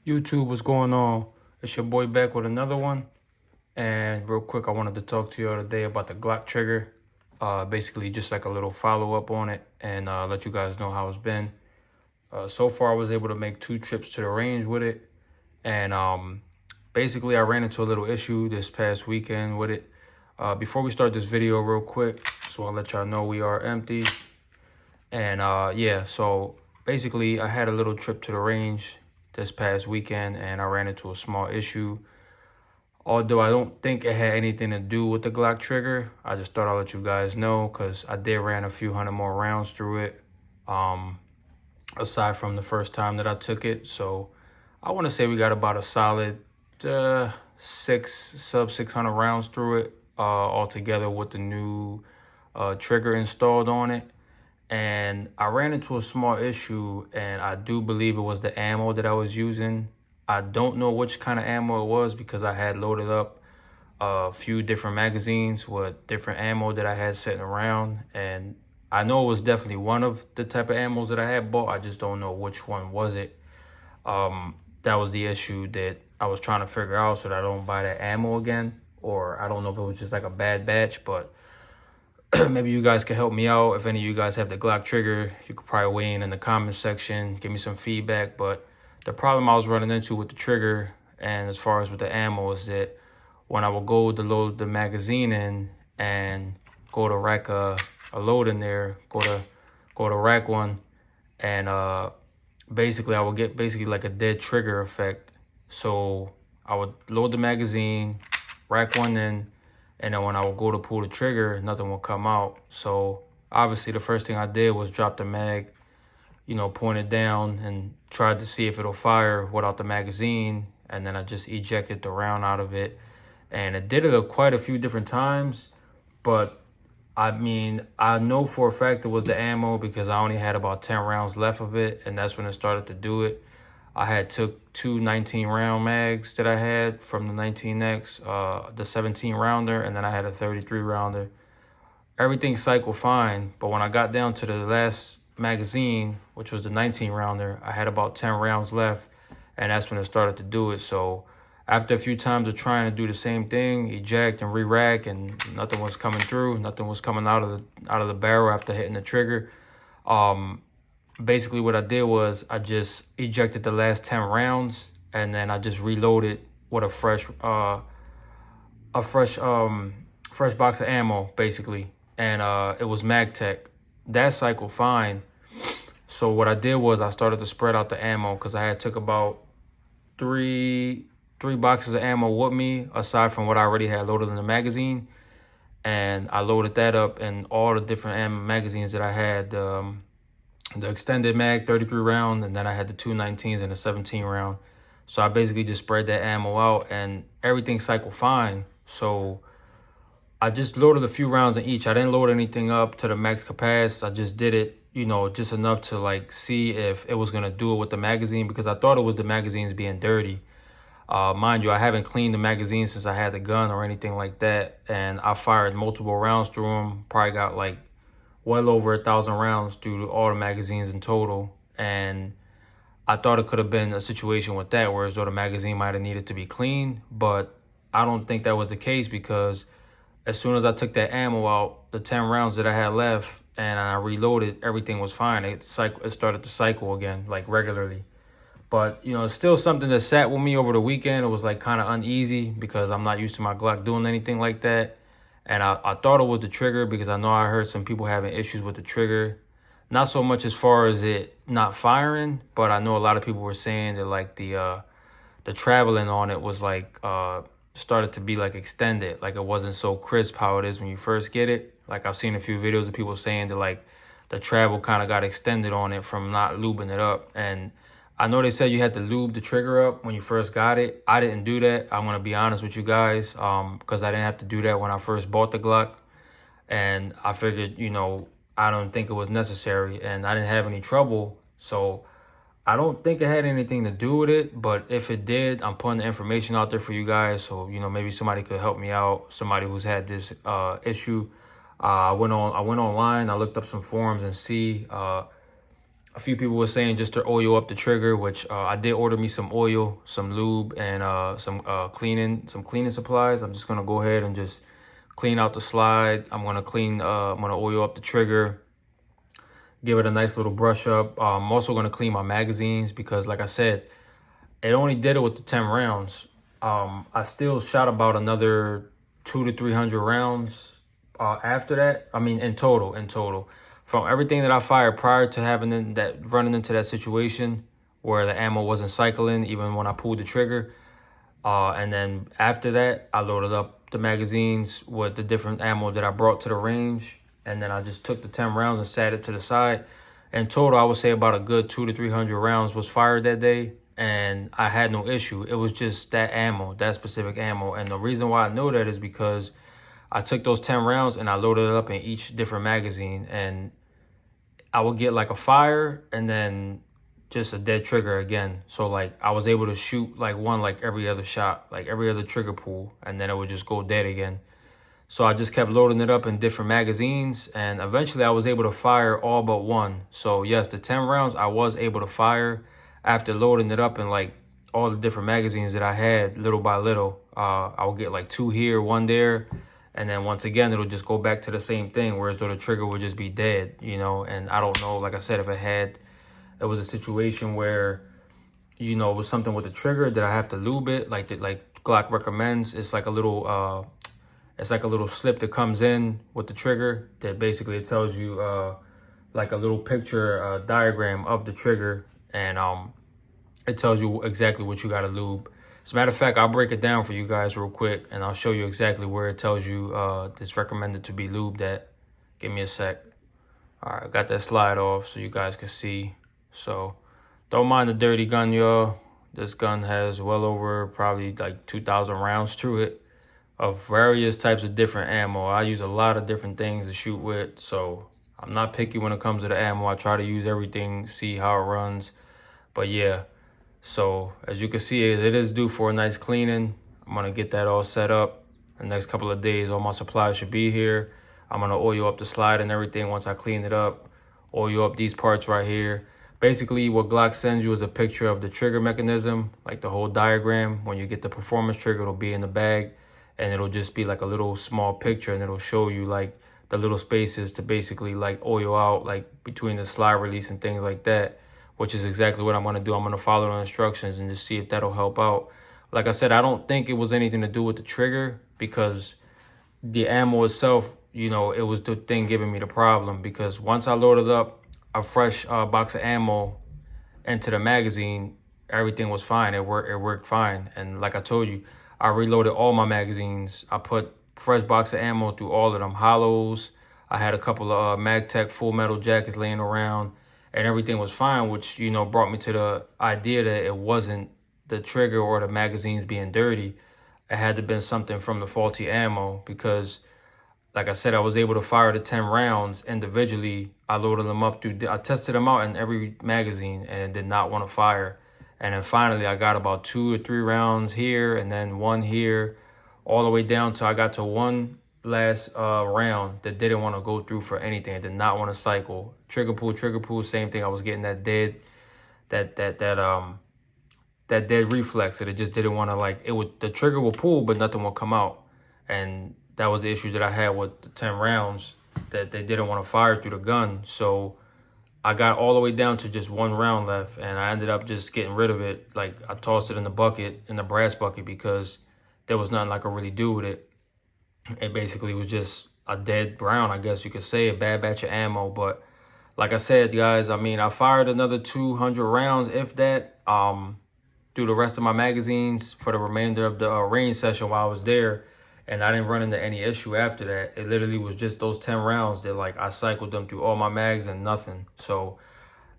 YouTube, what's going on? It's your boy back with another one. And real quick, I wanted to talk to you all today about the Glock trigger. Basically just like a little follow-up on it and let you guys know how it's been. So far, I was able to make 2 trips to the range with it. And basically, I ran into a little issue this past weekend with it. Before we start this video real quick, so I'll let y'all know we are empty. And yeah, so basically, I had a little trip to the range this past weekend and I ran into a small issue. Although I don't think it had anything to do with the Glock trigger, I just thought I'd let you guys know because I did ran a few hundred more rounds through it, aside from the first time that I took it. So I want to say we got about a solid sub 600 rounds through it altogether with the new trigger installed on it. And I ran into a small issue, and I do believe it was the ammo that I was using. I don't know which kind of ammo it was because I had loaded up a few different magazines with different ammo that I had sitting around. And I know it was definitely one of the type of ammos that I had bought. I just don't know which one was it. That was the issue that I was trying to figure out so that I don't buy that ammo again. Or I don't know if it was just like a bad batch, but maybe you guys can help me out. If any of you guys have the Glock trigger, you could probably weigh in the comment section, give me some feedback. But the problem I was running into with the trigger and as far as with the ammo is that when I would go to load the magazine in and go to rack a load in there, go to rack one, and basically I would get basically like a dead trigger effect. So I would load the magazine, rack one in, and then when I would go to pull the trigger, nothing would come out. So obviously the first thing I did was drop the mag, point it down and tried to see if it'll fire without the magazine. And then I just ejected the round out of it. And it did it quite a few different times. But I mean, I know for a fact it was the ammo because I only had about 10 rounds left of it. And that's when it started to do it. I had took 2 19-round mags that I had from the 19X, the 17-rounder, and then I had a 33-rounder. Everything cycled fine, but when I got down to the last magazine, which was the 19-rounder, I had about 10 rounds left, and that's when it started to do it. So after a few times of trying to do the same thing, eject and re-rack, and nothing was coming through, nothing was coming out of the barrel after hitting the trigger. Basically what I did was I just ejected the last 10 rounds and then I just reloaded with a fresh box of ammo basically. And it was MagTech. That cycled fine. So what I did was I started to spread out the ammo because I had took about three boxes of ammo with me aside from what I already had loaded in the magazine. And I loaded that up in all the different ammo magazines that I had. The extended mag 33 round, and then I had the 2 19s and a 17 round. So I basically just spread that ammo out and everything cycled fine. So I just loaded a few rounds in each. I didn't load anything up to the max capacity. I just did it, just enough to like see if it was gonna do it with the magazine because I thought it was the magazines being dirty. Mind you, I haven't cleaned the magazine since I had the gun or anything like that. And I fired multiple rounds through them. Probably got like well over 1,000 rounds through all the magazines in total. And I thought it could have been a situation with that, whereas though the magazine might have needed to be cleaned, but I don't think that was the case because as soon as I took that ammo out, the 10 rounds that I had left and I reloaded, everything was fine. It started to cycle again, like regularly. But, it's still something that sat with me over the weekend. It was like kind of uneasy because I'm not used to my Glock doing anything like that. And I thought it was the trigger because I know I heard some people having issues with the trigger. Not so much as far as it not firing, but I know a lot of people were saying that like the traveling on it was like started to be like extended. Like it wasn't so crisp how it is when you first get it. Like I've seen a few videos of people saying that like the travel kind of got extended on it from not lubing it up. And I know they said you had to lube the trigger up when you first got it. I didn't do that. I'm going to be honest with you guys because I didn't have to do that when I first bought the Glock. And I figured, I don't think it was necessary and I didn't have any trouble. So I don't think it had anything to do with it. But if it did, I'm putting the information out there for you guys. So, maybe somebody could help me out. Somebody who's had this issue. I went online. I looked up some forums and see a few people were saying just to oil up the trigger, which I did order me some oil, some lube, and some cleaning supplies. I'm just gonna go ahead and just clean out the slide. I'm gonna oil up the trigger, give it a nice little brush up. I'm also gonna clean my magazines because, like I said, it only did it with the 10 rounds. I still shot about another 200 to 300 rounds after that. I mean, in total, from everything that I fired prior to running into that situation where the ammo wasn't cycling, even when I pulled the trigger. And then after that, I loaded up the magazines with the different ammo that I brought to the range. And then I just took the 10 rounds and sat it to the side. In total, I would say about a good 200 to 300 rounds was fired that day. And I had no issue. It was just that ammo, that specific ammo. And the reason why I know that is because I took those 10 rounds and I loaded it up in each different magazine. And I would get like a fire and then just a dead trigger again. So like I was able to shoot like one like every other shot, like every other trigger pull, and then it would just go dead again. So I just kept loading it up in different magazines, and eventually I was able to fire all but one. So yes, the 10 rounds I was able to fire after loading it up in like all the different magazines that I had little by little. I would get like 2 here, 1 there. And then once again, it'll just go back to the same thing, whereas though the trigger would just be dead, you know. And I don't know, like I said, if it was a situation where, you know, it was something with the trigger that I have to lube it, like Glock recommends. It's like a little slip that comes in with the trigger that basically it tells you like a little picture diagram of the trigger, and it tells you exactly what you got to lube. As a matter of fact, I'll break it down for you guys real quick, and I'll show you exactly where it tells you it's recommended to be lubed at. Give me a sec. All right, I got that slide off so you guys can see. So don't mind the dirty gun, y'all. This gun has well over probably like 2,000 rounds through it of various types of different ammo. I use a lot of different things to shoot with, so I'm not picky when it comes to the ammo. I try to use everything, see how it runs. But yeah. So as you can see, it is due for a nice cleaning. I'm gonna get that all set up. The next couple of days, all my supplies should be here. I'm gonna oil up the slide and everything once I clean it up. Oil up these parts right here. Basically, what Glock sends you is a picture of the trigger mechanism, like the whole diagram. When you get the performance trigger, it'll be in the bag, and it'll just be like a little small picture, and it'll show you like the little spaces to basically like oil out, like between the slide release and things like that, which is exactly what I'm going to do. I'm going to follow the instructions and just see if that'll help out. Like I said, I don't think it was anything to do with the trigger, because the ammo itself, you know, it was the thing giving me the problem. Because once I loaded up a fresh box of ammo into the magazine, everything was fine. It worked fine. And like I told you, I reloaded all my magazines. I put fresh box of ammo through all of them hollows. I had a couple of MagTech full metal jackets laying around, and everything was fine, which, you know, brought me to the idea that it wasn't the trigger or the magazines being dirty. It had to have been something from the faulty ammo, because, like I said, I was able to fire the 10 rounds individually. I loaded them up I tested them out in every magazine and did not want to fire. And then finally, I got about 2 or 3 rounds here and then 1 here, all the way down till I got to one last round that didn't want to go through for anything. I did not want to cycle. Trigger pull, same thing. I was getting that dead, that dead reflex that it just didn't want to, like, the trigger will pull, but nothing will come out. And that was the issue that I had with the 10 rounds, that they didn't want to fire through the gun. So I got all the way down to just 1 round left, and I ended up just getting rid of it. Like, I tossed it in the bucket, in the brass bucket, because there was nothing I could really do with it. It basically was just a dead round, I guess you could say, a bad batch of ammo. But like I said, guys, I mean, I fired another 200 rounds, if that, through the rest of my magazines for the remainder of the range session while I was there. And I didn't run into any issue after that. It literally was just those 10 rounds that, like, I cycled them through all my mags and nothing. So,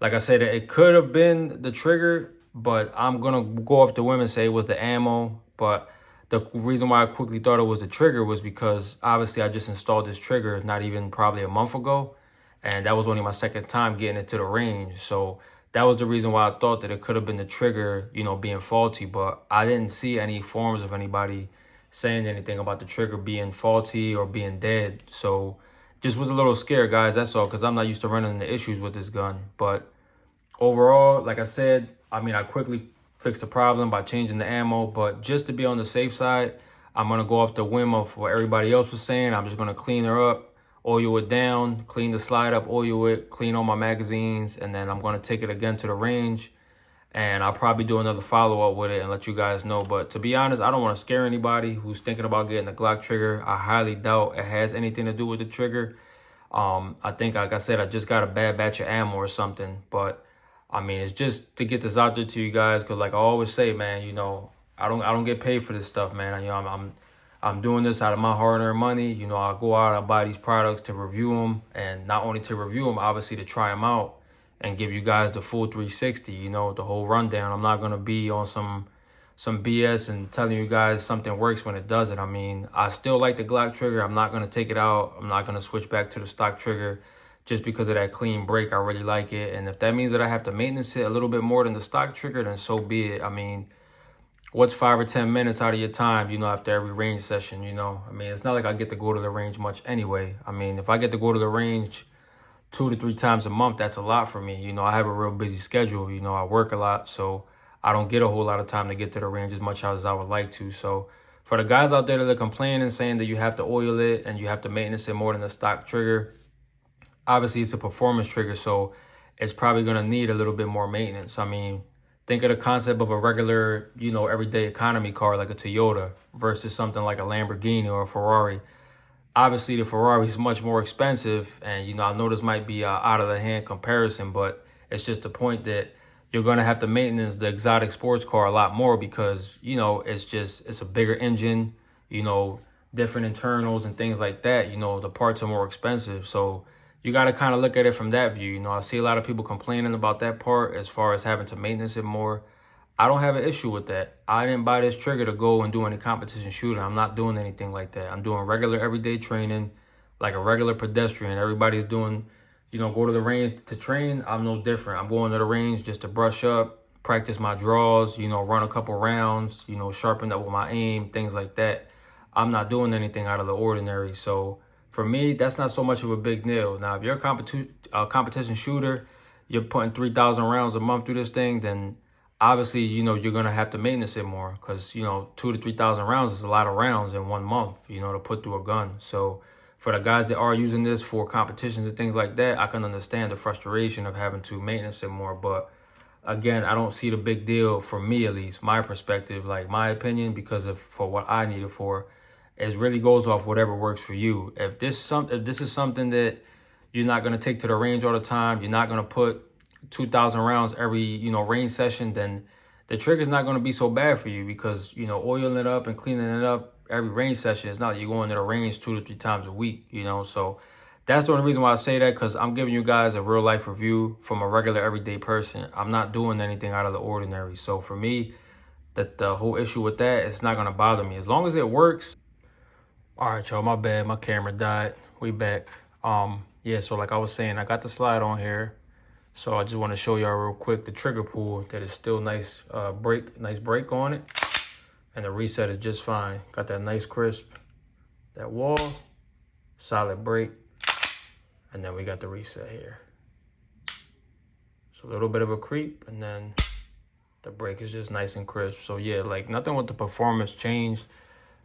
like I said, it could have been the trigger, but I'm going to go off the whim and say it was the ammo. But the reason why I quickly thought it was the trigger was because, obviously, I just installed this trigger not even probably a month ago. And that was only my second time getting it to the range. So that was the reason why I thought that it could have been the trigger, you know, being faulty. But I didn't see any forms of anybody saying anything about the trigger being faulty or being dead. So just was a little scared, guys, that's all, because I'm not used to running into issues with this gun. But overall, like I said, I mean, I quickly fixed the problem by changing the ammo, but just to be on the safe side, I'm going to go off the whim of what everybody else was saying. I'm just going to clean her up, oil it down, clean the slide up, oil it, clean all my magazines, and then I'm going to take it again to the range, and I'll probably do another follow-up with it and let you guys know. But to be honest, I don't want to scare anybody who's thinking about getting a Glock trigger. I highly doubt it has anything to do with the trigger. I think, like I said, I just got a bad batch of ammo or something, but I mean, it's just to get this out there to you guys, because like I always say, man, you know, I don't get paid for this stuff, man. You know, I'm doing this out of my hard-earned money. You know, I go out, I buy these products to review them, and not only to review them, obviously to try them out and give you guys the full 360, you know, the whole rundown. I'm not gonna be on some BS and telling you guys something works when it doesn't. I mean, I still like the Glock trigger. I'm not gonna take it out. I'm not gonna switch back to the stock trigger just because of that clean break. I really like it. And if that means that I have to maintenance it a little bit more than the stock trigger, then so be it. I mean, what's 5 or 10 minutes out of your time, you know, after every range session, you know? I mean, it's not like I get to go to the range much anyway. I mean, if I get to go to the range 2 to 3 times a month, that's a lot for me. You know, I have a real busy schedule. You know, I work a lot, so I don't get a whole lot of time to get to the range as much as I would like to. So for the guys out there that are complaining, saying that you have to oil it and you have to maintenance it more than the stock trigger, obviously it's a performance trigger, so it's probably going to need a little bit more maintenance. I mean, think of the concept of a regular, you know, everyday economy car like a Toyota versus something like a Lamborghini or a Ferrari. Obviously, the Ferrari is much more expensive, and, you know, I know this might be out of the hand comparison, but it's just the point that you're going to have to maintenance the exotic sports car a lot more because, you know, it's a bigger engine, you know, different internals and things like that. You know, the parts are more expensive. So you got to kind of look at it from that view. You know, I see a lot of people complaining about that part as far as having to maintenance it more. I don't have an issue with that. I didn't buy this trigger to go and do any competition shooting. I'm not doing anything like that. I'm doing regular everyday training like a regular pedestrian. Everybody's doing, you know, go to the range to train. I'm no different. I'm going to the range just to brush up, practice my draws, you know, run a couple rounds, you know, sharpen up with my aim, things like that. I'm not doing anything out of the ordinary. So for me, that's not so much of a big deal. Now, if you're a competition shooter, you're putting 3,000 rounds a month through this thing, then obviously, you know, you're going to have to maintenance it more because, you know, 2,000 to 3,000 rounds is a lot of rounds in 1 month, you know, to put through a gun. So for the guys that are using this for competitions and things like that, I can understand the frustration of having to maintenance it more. But again, I don't see the big deal for me, at least my perspective, like my opinion, because of for what I need it for. It really goes off whatever works for you. If this is something that you're not going to take to the range all the time, you're not going to put 2,000 rounds every, you know, range session, then the trigger's not going to be so bad for you because, you know, oiling it up and cleaning it up every range session is not like you're going to the range 2 to 3 times a week, you know. So that's the only reason why I say that, because I'm giving you guys a real life review from a regular everyday person. I'm not doing anything out of the ordinary. So for me, that the whole issue with that, it's not going to bother me as long as it works. All right, y'all, my bad. My camera died. We back. Yeah, so like I was saying, I got the slide on here. So I just want to show y'all real quick the trigger pull that is still nice, nice break on it. And the reset is just fine. Got that nice crisp, that wall, solid break. And then we got the reset here. It's a little bit of a creep, and then the break is just nice and crisp. So yeah, like nothing with the performance changed.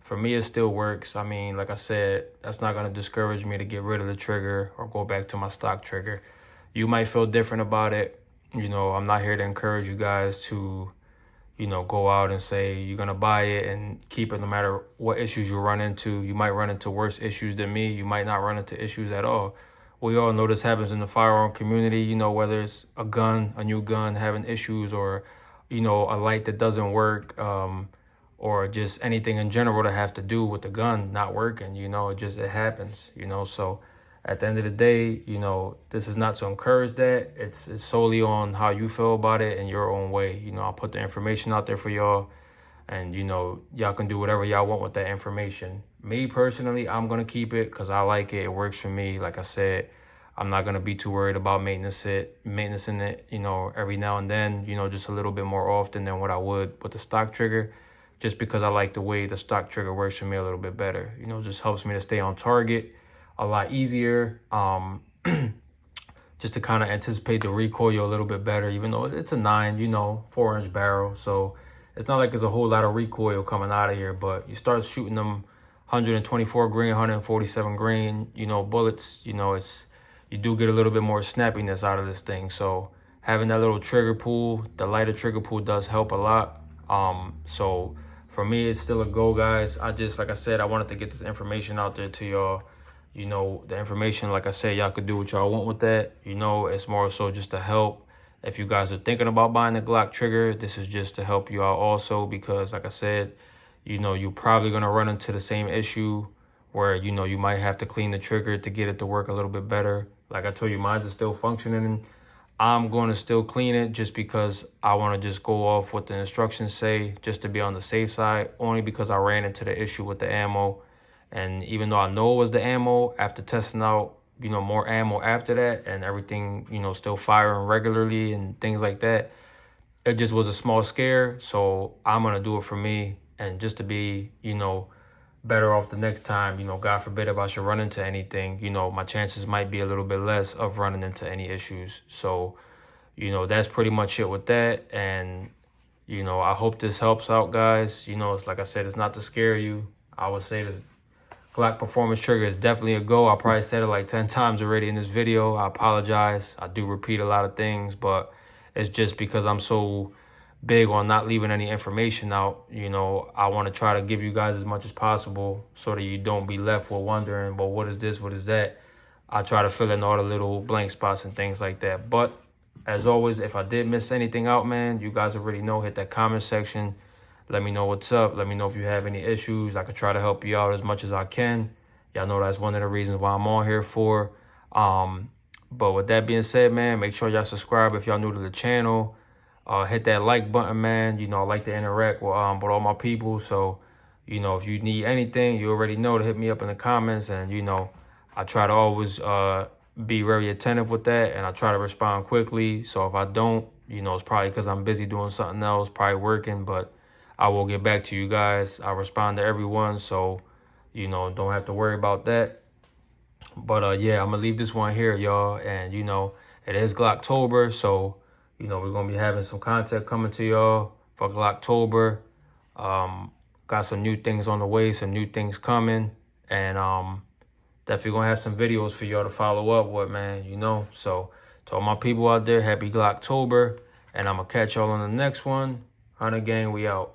For me, it still works. I mean, like I said, that's not going to discourage me to get rid of the trigger or go back to my stock trigger. You might feel different about it. You know, I'm not here to encourage you guys to, you know, go out and say you're going to buy it and keep it no matter what issues you run into. You might run into worse issues than me. You might not run into issues at all. We all know this happens in the firearm community, you know, whether it's a gun, a new gun having issues, or, you know, a light that doesn't work, or just anything in general that has to do with the gun not working, you know, it happens, you know. So at the end of the day, you know, this is not to encourage that. It's solely on how you feel about it in your own way. You know, I'll put the information out there for y'all, and, you know, y'all can do whatever y'all want with that information. Me personally, I'm going to keep it because I like it. It works for me. Like I said, I'm not going to be too worried about maintaining it, you know, every now and then, you know, just a little bit more often than what I would with the stock trigger, just because I like the way the stock trigger works for me a little bit better. You know, it just helps me to stay on target a lot easier. just to kind of anticipate the recoil a little bit better, even though it's a 9, you know, 4-inch barrel. So it's not like there's a whole lot of recoil coming out of here, but you start shooting them 124 grain, 147 grain, you know, bullets, you know, you do get a little bit more snappiness out of this thing. So having that little trigger pull, the lighter trigger pull does help a lot. So for me, it's still a go, guys. Like I said, I wanted to get this information out there to y'all. You know, the information, like I said, y'all could do what y'all want with that. You know, it's more so just to help. If you guys are thinking about buying the Glock trigger, this is just to help you out also, because like I said, you know, you're probably going to run into the same issue where, you know, you might have to clean the trigger to get it to work a little bit better. Like I told you, mine's is still functioning. I'm going to still clean it just because I want to just go off what the instructions say, just to be on the safe side, only because I ran into the issue with the ammo. And even though I know it was the ammo, after testing out, you know, more ammo after that and everything, you know, still firing regularly and things like that, it just was a small scare. So I'm going to do it for me, and just to be, you know, better off the next time. You know, God forbid if I should run into anything, you know, my chances might be a little bit less of running into any issues. So, you know, that's pretty much it with that. And, you know, I hope this helps out, guys. You know, it's like I said, it's not to scare you. I would say this Glock Performance Trigger is definitely a go. I probably said it like 10 times already in this video. I apologize. I do repeat a lot of things, but it's just because I'm so big on not leaving any information out. You know, I want to try to give you guys as much as possible so that you don't be left with wondering, well, what is this? What is that? I try to fill in all the little blank spots and things like that. But as always, if I did miss anything out, man, you guys already know, hit that comment section. Let me know what's up. Let me know if you have any issues. I could try to help you out as much as I can. Y'all know that's one of the reasons why I'm on here for. But with that being said, man, make sure y'all subscribe if y'all new to the channel. Hit that like button, man. You know, I like to interact with all my people. So, you know, if you need anything, you already know to hit me up in the comments. And, you know, I try to always be very attentive with that. And I try to respond quickly. So if I don't, you know, it's probably because I'm busy doing something else, probably working. But I will get back to you guys. I respond to everyone, so, you know, don't have to worry about that. But, yeah, I'm going to leave this one here, y'all. And, you know, it is Glocktober, so, you know, we're going to be having some content coming to y'all for Glocktober. Got some new things on the way, some new things coming. And definitely going to have some videos for y'all to follow up with, man, you know. So, to all my people out there, happy Glocktober. And I'm going to catch y'all on the next one. Hunter Gang, we out.